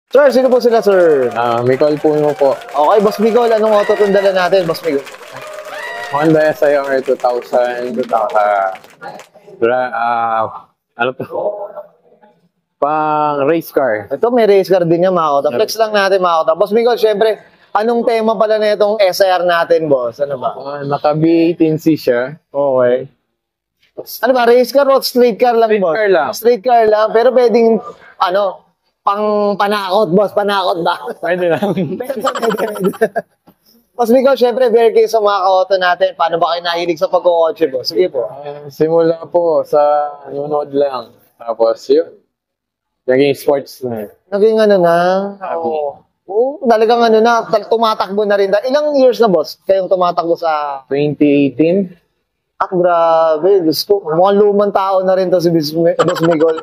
Sir, sino po sila, sir? Micol Puno po. Okay, Boss Micol, anong auto itong dala natin, Boss Micol? Honda SIR 2000. Ano po? Pang race car. Ito, may race car din yan, mga kauta. Flex lang natin, mga kauta. Boss Micol, syempre, anong tema pala na itong SIR natin, boss? Ano ba? Naka B18C siya. Okay. Ano ba, race car o street car lang, Street boss? car lang. Street car lang, pero pwedeng, pang panakot, boss. Panakot ba? Pwede lang. Boss Micol, syempre, very case sa mga kauto natin. Paano ba kayo nahilig sa pagkukotse, boss? Sige po. Simula po sa nunod lang. Tapos yun. Naging sports na. Naging ano na? Oo, talagang ano na, tumatakbo na rin. Ilang years na, boss, kayong tumatakbo sa... 2018. Grabe, Diyos ko. Mukhang lumang tao na rin to si Boss Micol.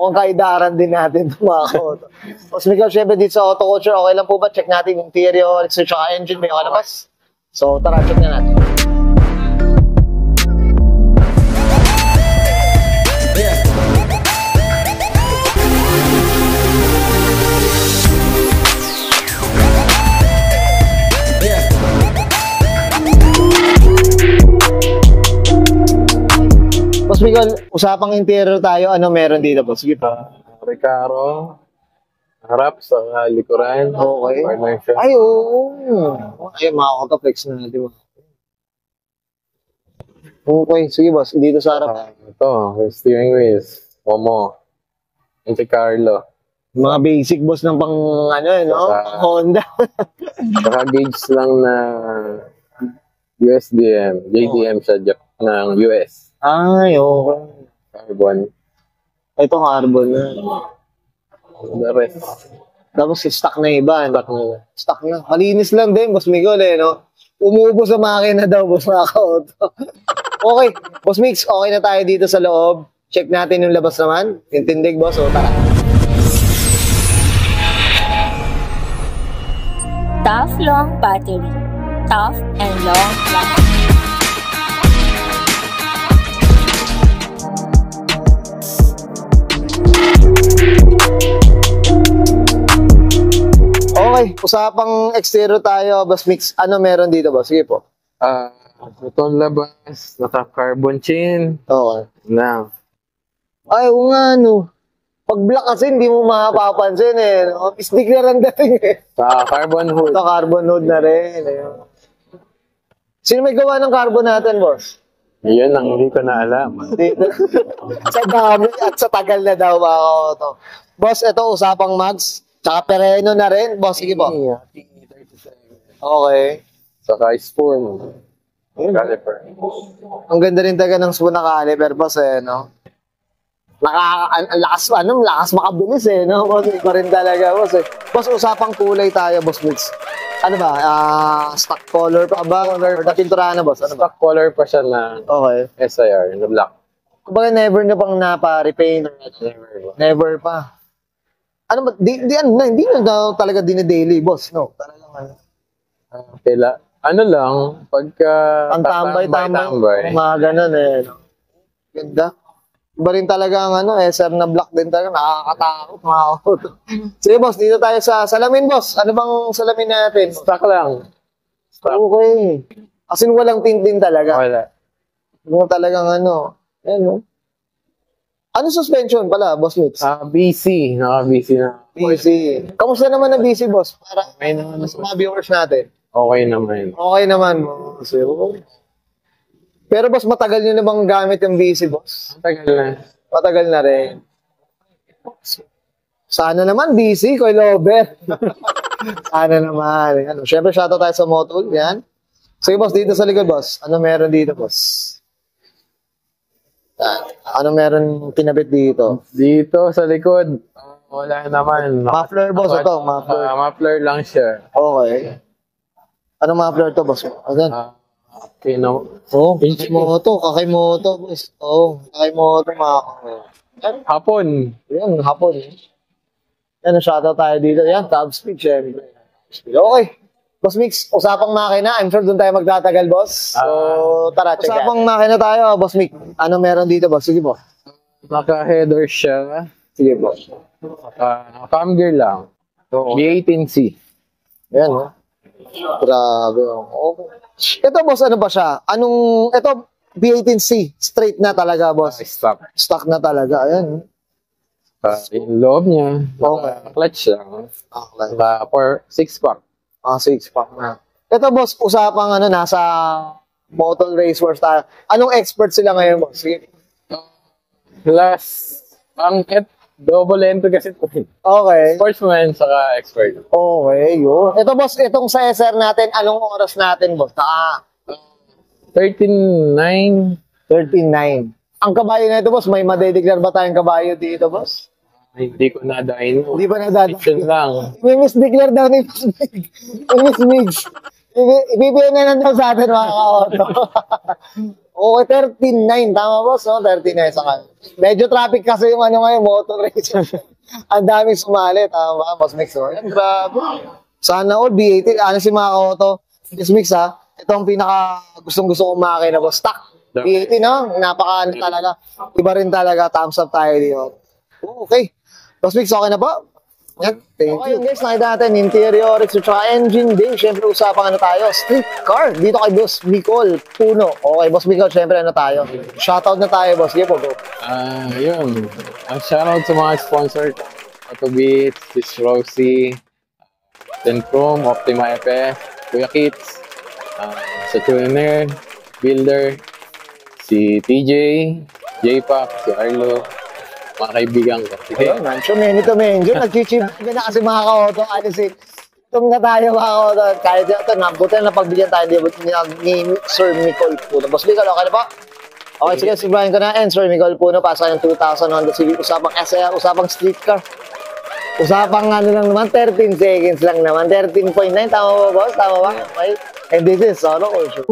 Mukhang kaidaran din natin ito, mga kauto. Boss Micol, syempre dito sa Auto Culture, okay lang po ba? Check natin yung interior, search ka engine, may kalabas. So, tara, check na natin. Boss Micol, usapang interior tayo. Ano meron dito, boss? Sige pa. Recaro. Harap sa likuran. Okay. Partner siya. Ay, oo. Ay, makakaplex na natin. Okay, sige boss. Dito sa harap. Ito, steering wheels. Momo. Monte Carlo. Mga basic boss ng pang, no? Pang Honda. Saka gauge lang na USDM. JDM siya ng US. Ay, okay. Carbon. Ito carbon na. The rest. Tapos stock na iba. Stock na. Stock na. Malinis lang din, Boss Micol, no? Umuubo sa makina daw, boss, mga kauto. Okay, Boss Mix, okay na tayo dito sa loob. Check natin yung labas naman. Yung tindig, boss. O, tara. Tough long battery. Tough and long lasting. Okay, usapang exterior tayo, Boss Mix. Ano meron dito, boss? Sige po. Itong labas, naka-carbon chain. Okay. Na. Ay, oo nga, no. Pag black kasi, hindi mo mapapansin, eh. No? Stick na lang dating, eh. Sa carbon hood. Ito, carbon hood na rin. Ayun. Sino may gawa ng carbon natin, boss? Yun ang hindi ko na alam. Sa dami at sa tagal na daw ba to. Boss, ito, usapang mags. Tsaka pereno na rin. Boss, sige po. Okay. Saka spoon. Caliper. Ang ganda rin taga ng spoon na caliper, boss, eh, no? Lakas makabilis, eh, no? Boss, iba rin talaga, boss, eh. Boss, usapang kulay tayo, boss, mix. Ano ba? Stock color pa ba? Or napinturahan na, boss? Ano ba? Stock color pa siya na Okay. SIR, na black. Kumbaga, never na pang napa-repaint. Never pa. Ano ba? Hindi na daw talaga dine-daily, boss, no? Talagang Pila. Ano lang, pagka ang tambay-tambay. Mga ganun, eh. No? Ganda. Iba rin talaga ang SR na black din talaga. Nakakatakot, mga auto. Sige, boss, dito tayo sa salamin, boss. Ano bang salamin natin? Stock lang. Stock. Okay. As in, walang tint din talaga. Wala. Ano talagang ano. Ayan, no? Ano suspension pala, boss Mix? BC. Naka-BC na. BC. Kamusta naman ang BC, boss? Para Okay naman. sa mga viewers natin. Okay naman. Okay naman, boss. Pero boss, matagal nyo na bang gamit yung BC, boss? Tagal na. Matagal na rin. Sana naman, BC, Koy Lover. Sana naman. Ano, syempre, shoutout tayo sa Motul. Yan. Sige, boss, dito sa likod, boss. Ano meron dito, boss? Ano meron kinabit dito? Dito sa likod, wala naman. Muffler, boss, ito. Muffler. Muffler lang siya. Okay. Anong muffler to, boss? Ayan. Kino. Oh, Kakimoto. Kakimoto, boss. Oh, Kakimoto, mga Hapon. yan, hapon. Yan, shoutout tayo dito. Yan, top speed, syempre. Okay. Boss Mix, usapang makina. I'm sure doon tayo magtatagal, boss. So, tara, check usapang makina tayo, Boss Mix. Ano meron dito, boss? Sige po. Naka-header siya. Sige po. Naka-cam gear lang. B18C. Yan, no? Grabe. Okay. Ito, boss, ano ba siya? Ito, B18C. Straight na talaga, boss. Stock. Stock na talaga. Ayan. Yung loob niya, Okay. clutch lang. Okay. For 6-pack. 6-pack na. Ito, boss, usapang nasa Motor Race Wars tayo. Anong expert sila ngayon, boss? Sige. Plus, double entry kasi ito. Okay. Sportsman, saka expert. Okay, yun. Ito, boss, itong sa SR natin, anong oras natin, boss? 13.9. 13.9. Ang kabayo na ito, boss, may madedeclare ba tayong kabayo dito, boss? Hindi ko nadaan. Hindi ba nadadaan? Fiction lang. May misdeclare daw ni Boss Mig. May mismix. Ibibigyan na lang daw sa atin, mga ka-auto. Okay, 13.9. Tama, boss, no? 13.9 sa kan. Medyo traffic kasi yung ngayon, motor race. Ang daming sumali. Tama ba, Boss Mix? Oh. Yan, grabe. Sana all, B80. Ano si mga ka-auto? Boss Mix, ha? Ito ang pinaka gustong-gusto kong makina, boss. Stock. B80, no? Napaka talaga. Iba rin talaga. Thumbs up tayo dito. Okay. Boss Mix, okay na po? Yan. Thank you. Guys, nakita natin interior, extra engine din. Siyempre, usapang tayo? Street car. Dito kay Boss Micol Puno. Okay, Boss Micol, siyempre tayo? Shoutout na tayo, boss. Sige po, go. Yun. Ang shoutout sa mga sponsor. Autobeats, Sis Rosie, Chrome, Optima FF, Kuya Kits, sa Tuner, Builder, si TJ, J-Pac, si Arlo, mga kaibigan ko. Sige. Ayun, man. So, many to mention. Nag-chichib na kasi mga ka-auto. Honestly, itong na tayo mga ka-auto. Kahit ito, nabuti na pagbigyan tayo ni Sir Micol Puno. Boss Micol, okay na po? Okay, sige, sigahin ko na. And Sir Micol Puno, pasa yung 2,000 Honda Civic. Usapang SR, usapang street car. Usapang lang naman, 13 seconds lang naman. 13.9, tama ba, boss? Tama ba? Okay. And this is Solo Culture.